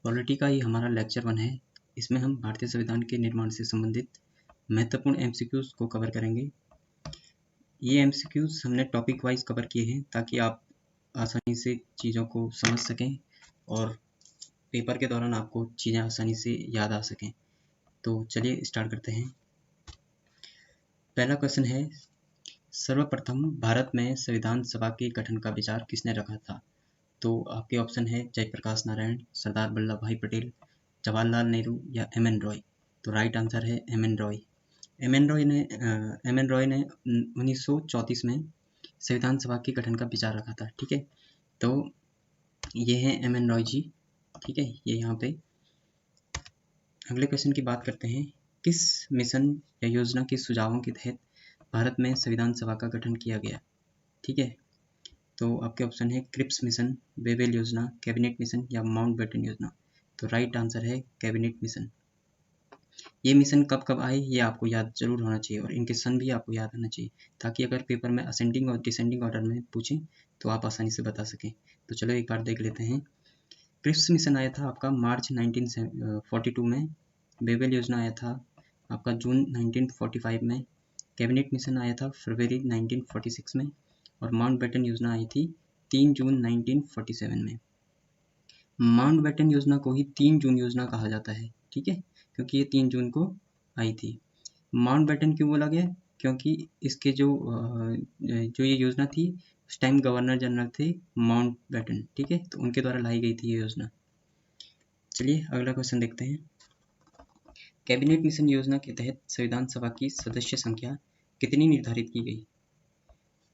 Polity का ही हमारा lecture 1 है। इसमें हम भारतीय संविधान के निर्माण से संबंधित महत्वपूर्ण एमसीक्यूज को कवर करेंगे। ये एमसीक्यूज हमने टॉपिक वाइज कवर किए हैं ताकि आप आसानी से चीज़ों को समझ सकें और पेपर के दौरान आपको चीज़ें आसानी से याद आ सकें। तो चलिए स्टार्ट करते हैं। पहला क्वेश्चन है, सर्वप्रथम भारत में संविधान सभा के गठन का विचार किसने रखा था? तो आपके ऑप्शन है जयप्रकाश नारायण, सरदार वल्लभ भाई पटेल, जवाहरलाल नेहरू या एम.एन. रॉय। तो राइट आंसर है एम.एन. रॉय। एम.एन. रॉय ने 1934 में संविधान सभा के गठन का विचार रखा था। ठीक है, तो ये है एम.एन. रॉय जी। ठीक है, ये यहाँ पे। अगले क्वेश्चन की बात करते हैं, किस मिशन या योजना के सुझावों के तहत भारत में संविधान सभा का गठन किया गया? ठीक है, तो आपके ऑप्शन है क्रिप्स मिशन, बेबेल योजना, कैबिनेट मिशन या माउंटबेटन योजना। तो राइट आंसर है कैबिनेट मिशन। ये मिशन कब कब आए ये आपको याद जरूर होना चाहिए और इनके सन भी आपको याद होना चाहिए, ताकि अगर पेपर में असेंडिंग और डिसेंडिंग ऑर्डर में पूछें तो आप आसानी से बता सकें। तो चलो एक बार देख लेते हैं। क्रिप्स मिशन आया था आपका मार्च 1942 में, बेबेल योजना आया था आपका जून 1945 में, कैबिनेट मिशन आया था फरवरी 1946 में और माउंटबेटन योजना आई थी 3 जून 1947 में। माउंटबेटन योजना को ही 3 जून योजना कहा जाता है। ठीक है, क्योंकि ये 3 जून को आई थी। माउंटबेटन क्यों बोला गया? क्योंकि इसके जो ये योजना थी उस टाइम गवर्नर जनरल थे माउंटबेटन। ठीक है, तो उनके द्वारा लाई गई थी ये योजना। चलिए अगला क्वेश्चन देखते हैं। कैबिनेट मिशन योजना के तहत संविधान सभा की सदस्य संख्या कितनी निर्धारित की गई?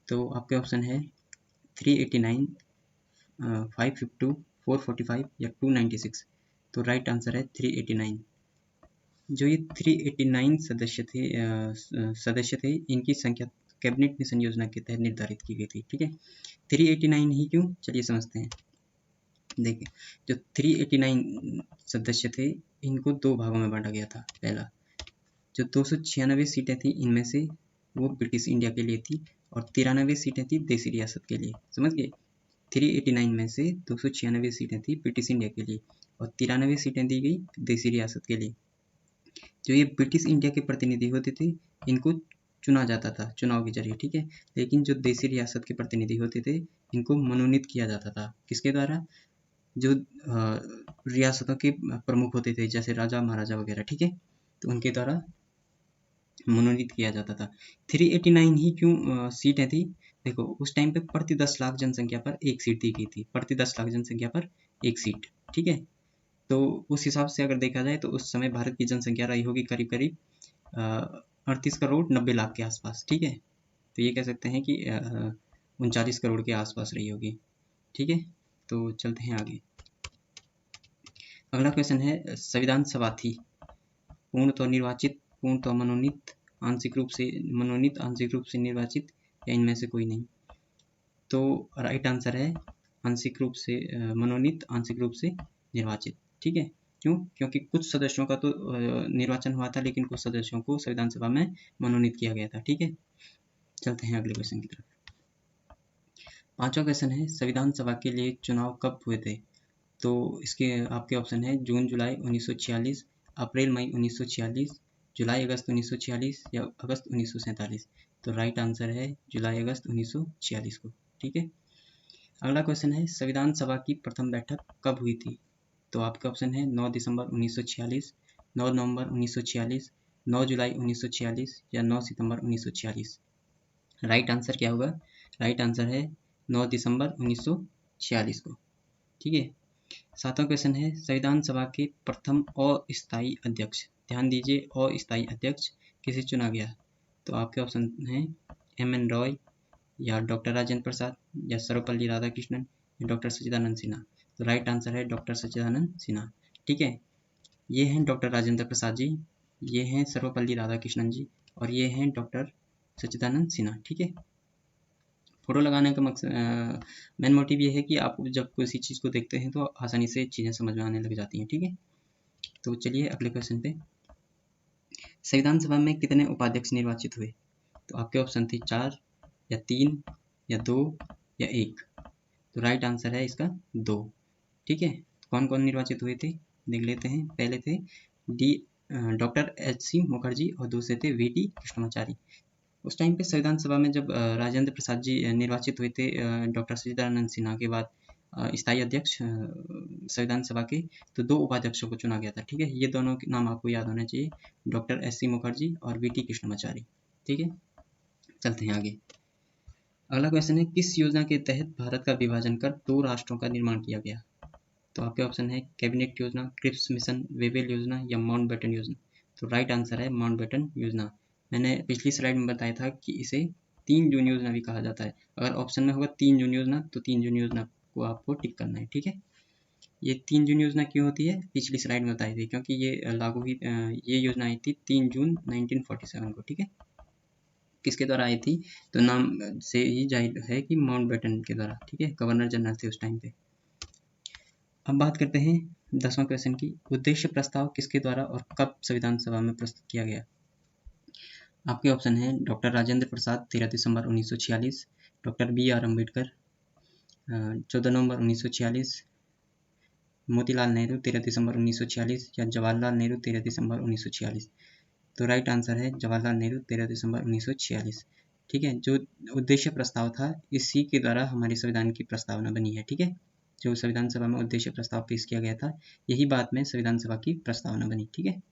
तो आपके ऑप्शन है 389, 552, 445 या 296। तो राइट आंसर है 389। जो ये 389 सदस्य थे इनकी संख्या कैबिनेट मिशन योजना के तहत निर्धारित की गई थी। ठीक है, 389 ही क्यों, चलिए समझते हैं। देखिए, जो 389 सदस्य थे इनको दो भागों में बांटा गया था। पहला, जो 296 सीटें थी इनमें से वो ब्रिटिश इंडिया के लिए थी और 93 सीटें थी देसी रियासत के लिए। समझ गए? 389 में से 296 सीटें थी ब्रिटिश इंडिया के लिए और 93 सीटें दी गई देसी रियासत के लिए। जो ये ब्रिटिश इंडिया के प्रतिनिधि होते थे इनको चुना जाता था चुनाव के जरिए। ठीक है, लेकिन जो देसी रियासत के प्रतिनिधि होते थे इनको मनोनीत किया जाता था। किसके द्वारा? जो रियासतों के प्रमुख होते थे जैसे राजा महाराजा वगैरह। ठीक है, तो उनके द्वारा मनोनीत किया जाता था। 389 ही क्यों सीटें थी? देखो, उस टाइम पे प्रति 10 लाख जनसंख्या पर एक सीट दी गई थी। प्रति 10 लाख जनसंख्या पर एक सीट। ठीक है, तो उस हिसाब से अगर देखा जाए तो उस समय भारत की जनसंख्या रही होगी करीब करीब 38 करोड़ 90 लाख के आसपास। ठीक है, तो ये कह सकते हैं कि 39 करोड़ के आसपास रही होगी। ठीक है, तो चलते हैं आगे। अगला क्वेश्चन है, संविधान सभा थी पूर्णतः निर्वाचित, पूर्णतः मनोनीत, आंशिक रूप से मनोनीत, आंशिक रूप से निर्वाचित या इनमें से कोई नहीं? तो राइट आंसर है आंशिक रूप से मनोनीत, आंशिक रूप से निर्वाचित। ठीक है, क्यों? क्योंकि कुछ सदस्यों का तो निर्वाचन हुआ था लेकिन कुछ सदस्यों को संविधान सभा में मनोनीत किया गया था। ठीक है, चलते हैं अगले क्वेश्चन की तरफ। पांचवा क्वेश्चन है, संविधान सभा के लिए चुनाव कब हुए थे? तो इसके आपके ऑप्शन है जून जुलाई 1946, अप्रैल मई 1946, जुलाई अगस्त 1946 या अगस्त 1947। तो राइट आंसर है जुलाई अगस्त 1946 को। ठीक है, अगला क्वेश्चन है, संविधान सभा की प्रथम बैठक कब हुई थी? तो आपका ऑप्शन है 9 दिसंबर 1946, 9 नवंबर 1946, 9 जुलाई 1946 या 9 सितंबर 1946। राइट आंसर क्या होगा? राइट आंसर है 9 दिसंबर 1946 को। ठीक है, सातवां क्वेश्चन है, संविधान सभा के प्रथम अस्थायी अध्यक्ष, ध्यान दीजिए अस्थायी अध्यक्ष किसे चुना गया? तो आपके ऑप्शन हैं एम.एन. रॉय या डॉक्टर राजेंद्र प्रसाद या सर्वपल्ली राधाकृष्णन या डॉक्टर सच्चिदानंद सिन्हा। तो राइट आंसर है डॉक्टर सच्चिदानंद सिन्हा। ठीक है, ये हैं डॉक्टर राजेंद्र प्रसाद जी, ये हैं सर्वपल्ली राधाकृष्णन जी और ये हैं डॉक्टर सच्चिदानंद सिन्हा। ठीक है, फोटो लगाने का मकसद मेन मोटिव ये है कि आप जब किसी चीज़ को देखते हैं तो आसानी से चीज़ें समझ में आने लग जाती हैं। ठीक है, तो चलिए अगले क्वेश्चन पे। संविधान सभा में कितने उपाध्यक्ष निर्वाचित हुए? तो आपके ऑप्शन थे 4 या 3 या 2 या 1। तो राइट आंसर है इसका 2। ठीक है, कौन कौन निर्वाचित हुए थे देख लेते हैं। पहले थे डॉक्टर एच.सी. मुखर्जी और दूसरे थे वी.टी. कृष्णमाचारी। उस टाइम पे संविधान सभा में जब राजेंद्र प्रसाद जी निर्वाचित हुए थे डॉक्टर सच्चिदानंद सिन्हा के बाद स्थायी अध्यक्ष संविधान सभा के, तो 2 उपाध्यक्षों को चुना गया था। ठीक है, ये दोनों के नाम आपको याद होना चाहिए, डॉक्टर एस.सी. मुखर्जी और वी.टी. कृष्णमाचारी। ठीक है, चलते हैं आगे। अगला क्वेश्चन है, किस योजना के तहत भारत का विभाजन कर 2 राष्ट्रों का निर्माण किया गया? तो आपके ऑप्शन है कैबिनेट योजना, क्रिप्स मिशन, वेवेल योजना या माउंटबेटन योजना। तो राइट आंसर है माउंटबेटन योजना। मैंने पिछली स्लाइड में बताया था कि इसे 3 जून योजना भी कहा जाता है। अगर ऑप्शन में होगा 3 जून योजना तो 3 जून योजना को आपको टिक करना है। ठीक है, ये 3 जून योजना क्यों होती है पिछली स्लाइड में बताई थी, क्योंकि ये लागू हुई ये योजना आई थी 3 जून 1947 को। ठीक है, किसके द्वारा आई थी? तो नाम से ही जाहिर है कि माउंटबेटन के द्वारा। ठीक है, गवर्नर जनरल थे उस टाइम पे। अब बात करते हैं 10वां क्वेश्चन की, उद्देश्य प्रस्ताव किसके द्वारा और कब संविधान सभा में प्रस्तुत किया गया? आपके ऑप्शन है डॉक्टर राजेंद्र प्रसाद 13 दिसंबर 1946, डॉक्टर बी.आर. अम्बेडकर 14 नवंबर 1946, मोतीलाल नेहरू 13 दिसंबर 1946 या जवाहरलाल नेहरू 13 दिसंबर 1946। तो राइट आंसर है जवाहरलाल नेहरू 13 दिसंबर 1946। ठीक है, जो उद्देश्य प्रस्ताव था इसी के द्वारा हमारे संविधान की प्रस्तावना बनी है। ठीक है, जो संविधान सभा में उद्देश्य प्रस्ताव पेश किया गया था, यही बात में संविधान सभा की प्रस्तावना बनी। ठीक है,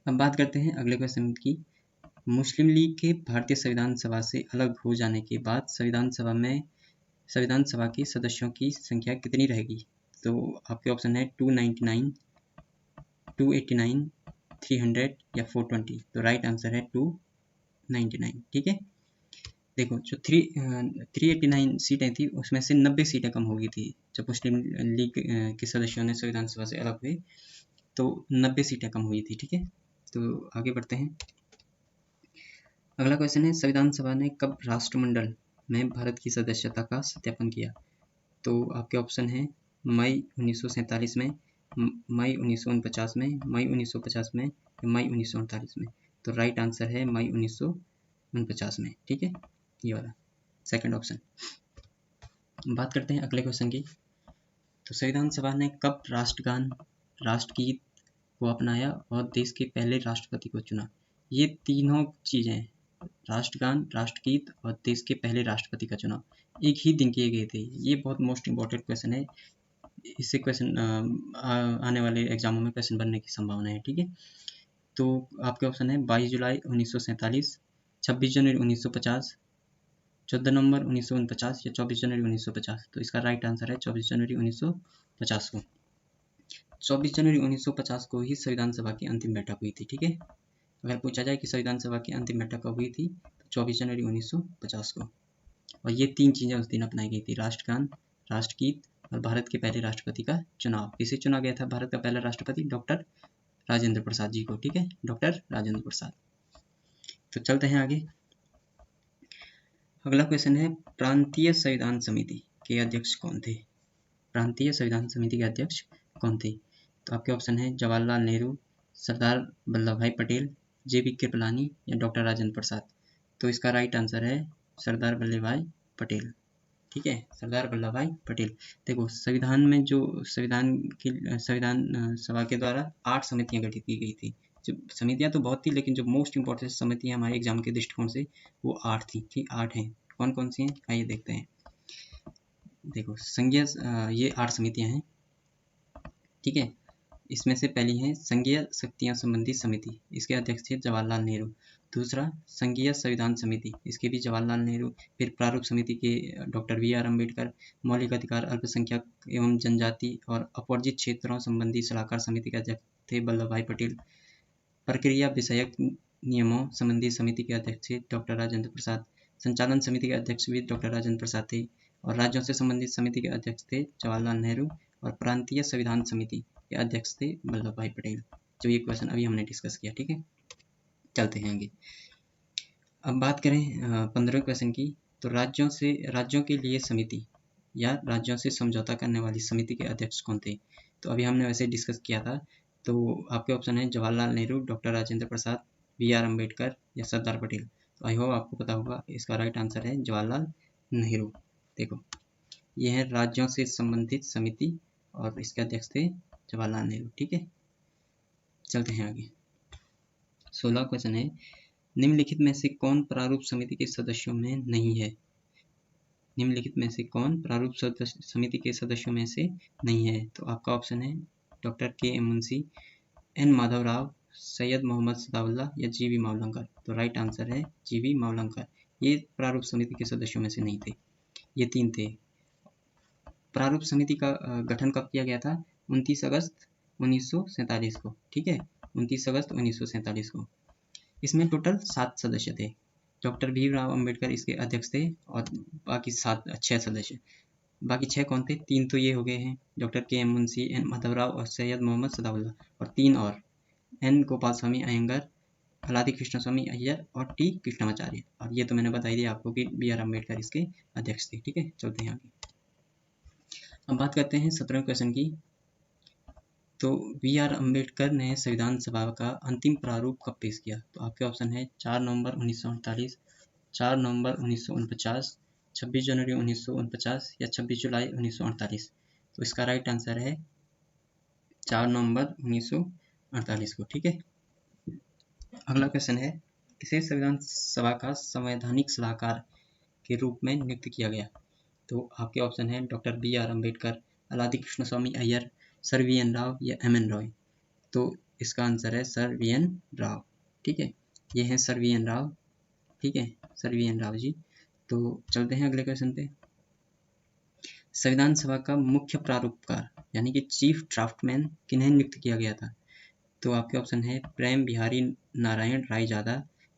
अब बात करते हैं अगले क्वेश्चन की। मुस्लिम लीग के भारतीय संविधान सभा से अलग हो जाने के बाद संविधान सभा के सदस्यों की संख्या कितनी रहेगी? तो आपके ऑप्शन है 299, 289, 300 या 420। तो राइट आंसर है 299। ठीक है, देखो जो 389 सीटें थी उसमें से 90 सीटें कम हो गई थी जब मुस्लिम लीग के सदस्यों ने संविधान सभा से अलग हुए, तो 90 सीटें कम हुई थी। ठीक है, तो आगे बढ़ते हैं। अगला क्वेश्चन है, संविधान सभा ने कब राष्ट्रमंडल में भारत की सदस्यता का सत्यापन किया? तो आपके ऑप्शन है मई 1947 में, मई 1949 में, मई 1950 में या मई 1948 में। तो राइट आंसर है मई 1949 में। ठीक है, ये वाला सेकंड ऑप्शन। बात करते हैं अगले क्वेश्चन की। तो संविधान सभा ने कब राष्ट्रगान, राष्ट्रगीत को अपनाया और देश के पहले राष्ट्रपति को चुना? ये तीनों चीजें, राष्ट्रगान, राष्ट्रगीत और देश के पहले राष्ट्रपति का चुनाव एक ही दिन किए गए थे। ये बहुत मोस्ट इम्पोर्टेंट क्वेश्चन है, इससे क्वेश्चन आने वाले एग्जामों में क्वेश्चन बनने की संभावना है। ठीक है, तो आपके ऑप्शन है 22 जुलाई 1947, 26 जनवरी 1950, 14 नवंबर 1949 या 24 जनवरी 1950। तो इसका राइट आंसर है 24 जनवरी 1950 को। 24 जनवरी 1950 को ही संविधान सभा की अंतिम बैठक हुई थी। ठीक है, अगर पूछा जाए कि संविधान सभा की अंतिम बैठक कब हुई थी, तो 24 जनवरी 1950 को। और ये 3 चीज़ें उस दिन अपनाई गई थी, राष्ट्रगान, राष्ट्रगीत और भारत के पहले राष्ट्रपति का चुनाव। किसे चुना गया था भारत का पहला राष्ट्रपति? डॉक्टर राजेंद्र प्रसाद जी को। ठीक है, डॉक्टर राजेंद्र प्रसाद। तो चलते हैं आगे। अगला क्वेश्चन है, प्रांतीय संविधान समिति के अध्यक्ष कौन थे? प्रांतीय संविधान समिति के अध्यक्ष कौन थे? तो आपके ऑप्शन है जवाहरलाल नेहरू, सरदार वल्लभ भाई पटेल, जे.बी. कृपलानी या डॉक्टर राजेंद्र प्रसाद। तो इसका राइट आंसर है सरदार वल्लभ भाई पटेल। ठीक है, सरदार वल्लभ भाई पटेल। देखो संविधान में जो संविधान सभा के द्वारा 8 समितियां गठित की गई थी। जो समितियां तो बहुत थी, लेकिन जो मोस्ट इंपॉर्टेंट समितियां हमारे एग्जाम के दृष्टिकोण से वो 8 थी। ठीक, 8 हैं। कौन कौन सी हैं आइए देखते हैं। देखो संघीय ये 8 समितियां हैं। ठीक है, इसमें से पहली है संघीय शक्तियां संबंधी समिति, इसके अध्यक्ष थे जवाहरलाल नेहरू। दूसरा संघीय संविधान समिति, इसके भी जवाहरलाल नेहरू। फिर प्रारूप समिति के डॉक्टर बी.आर. अम्बेडकर। मौलिक अधिकार, अल्पसंख्यक एवं जनजाति और अपवर्जित क्षेत्रों संबंधी सलाहकार समिति के अध्यक्ष थे वल्लभ भाई पटेल। प्रक्रिया विषयक नियमों संबंधी समिति के अध्यक्ष थे डॉक्टर राजेंद्र प्रसाद। संचालन समिति के अध्यक्ष भी डॉक्टर राजेंद्र प्रसाद थे। और राज्यों से संबंधित समिति के अध्यक्ष थे जवाहरलाल नेहरू। और प्रांतीय संविधान समिति के अध्यक्ष थे वल्लभ भाई पटेल। जो ये क्वेश्चन अभी हमने डिस्कस किया। ठीक है, चलते हैं आगे। अब बात करें 15वें क्वेश्चन की। तो राज्यों के लिए समिति या राज्यों से समझौता करने वाली समिति के अध्यक्ष कौन थे? तो अभी हमने वैसे डिस्कस किया था। तो आपके ऑप्शन है जवाहरलाल नेहरू, डॉक्टर राजेंद्र प्रसाद, बी.आर. अम्बेडकर या सरदार पटेल। तो आई होप आपको पता होगा, इसका राइट आंसर है जवाहरलाल नेहरू। देखो ये है राज्यों से संबंधित समिति और इसके अध्यक्ष थे जवाहरलाल नेहरू। ठीक है, चलते हैं आगे। 16 क्वेश्चन है, निम्नलिखित में से कौन प्रारूप समिति के सदस्यों में नहीं है? निम्नलिखित में से कौन प्रारूप समिति के सदस्यों में से नहीं है? तो आपका ऑप्शन है डॉक्टर के.एम. मुंशी, एन. माधव राव, सैयद मोहम्मद सदाउल्लाह या जी.वी. मावलंकर। तो राइट आंसर है जी.वी. मावलंकर। ये प्रारूप समिति के सदस्यों में से नहीं थे, ये 3 थे। प्रारूप समिति का गठन कब किया गया था? 29 अगस्त 1947 को। ठीक है, 29 अगस्त 1947 को। इसमें टोटल 7 सदस्य थे। डॉक्टर भीमराव अंबेडकर इसके अध्यक्ष थे और बाकी 6 सदस्य। बाकी 6 कौन थे? 3 तो ये हो गए हैं, doctor KM. Munshi, N. Madhavrao और सैयद मोहम्मद सदाउल्लाह, और 3 और एन. गोपाल स्वामी अयंगर, अलादी कृष्ण स्वामी अय्यर और टी. कृष्णमाचार्य। और ये तो मैंने बताई दी आपको कि बी.आर. अम्बेडकर इसके अध्यक्ष थे। ठीक है, चलते हैं आगे। अब बात करते हैं 17वें क्वेश्चन की। तो बी.आर. अम्बेडकर ने संविधान सभा का अंतिम प्रारूप कब पेश किया? तो आपके ऑप्शन है 4 नवंबर 1948, 4 नवंबर 1949, 26 जनवरी 1949 या 26 जुलाई 1948। तो इसका राइट आंसर है 4 नवंबर 1948 को। ठीक है, अगला क्वेश्चन है, किसे संविधान सभा का संवैधानिक सलाहकार के रूप में नियुक्त किया गया? तो आपके ऑप्शन है doctor B R. Ambedkar, अलादी Krishna Swami Iyer, sir VN. Rao या एम.एन. रॉय। तो इसका आंसर है सर वी.एन. राव। ठीक है, ये है सर वी.एन. राव। ठीक है, सर वी.एन. राव जी। तो चलते हैं अगले क्वेश्चन पे। संविधान सभा का मुख्य प्रारूपकार यानी कि चीफ ड्राफ्टमैन किन्हें नियुक्त किया गया था? तो आपके ऑप्शन है प्रेम बिहारी नारायण रायजादा,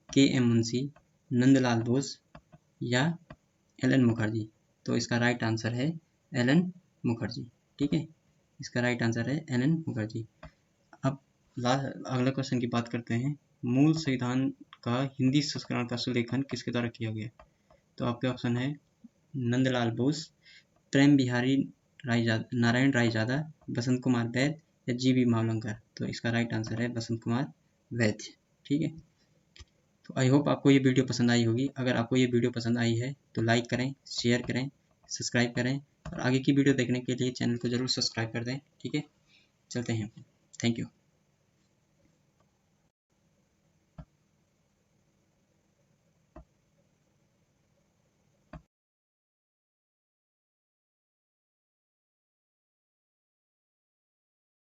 के.एम. मुंशी, नंदलाल बोस या एल.एन. मुखर्जी। तो इसका राइट आंसर है एल.एन. मुखर्जी। ठीक है, इसका राइट आंसर है एल.एन. मुखर्जी। अब अगला क्वेश्चन की बात करते हैं, मूल संविधान का हिंदी संस्करण का सुलेखन किसके द्वारा किया गया? तो आपके ऑप्शन है नंदलाल बोस, प्रेम बिहारी नारायण रायजादा, बसंत कुमार वैद्य या जी.वी. मावलंकर। तो इसका राइट आंसर है बसंत कुमार वैद्य। ठीक है, तो आई होप आपको ये वीडियो पसंद आई होगी। अगर आपको ये वीडियो पसंद आई है तो लाइक करें, शेयर करें, सब्सक्राइब करें और आगे की वीडियो देखने के लिए चैनल को ज़रूर सब्सक्राइब कर दें। ठीक है, चलते हैं, थैंक यू।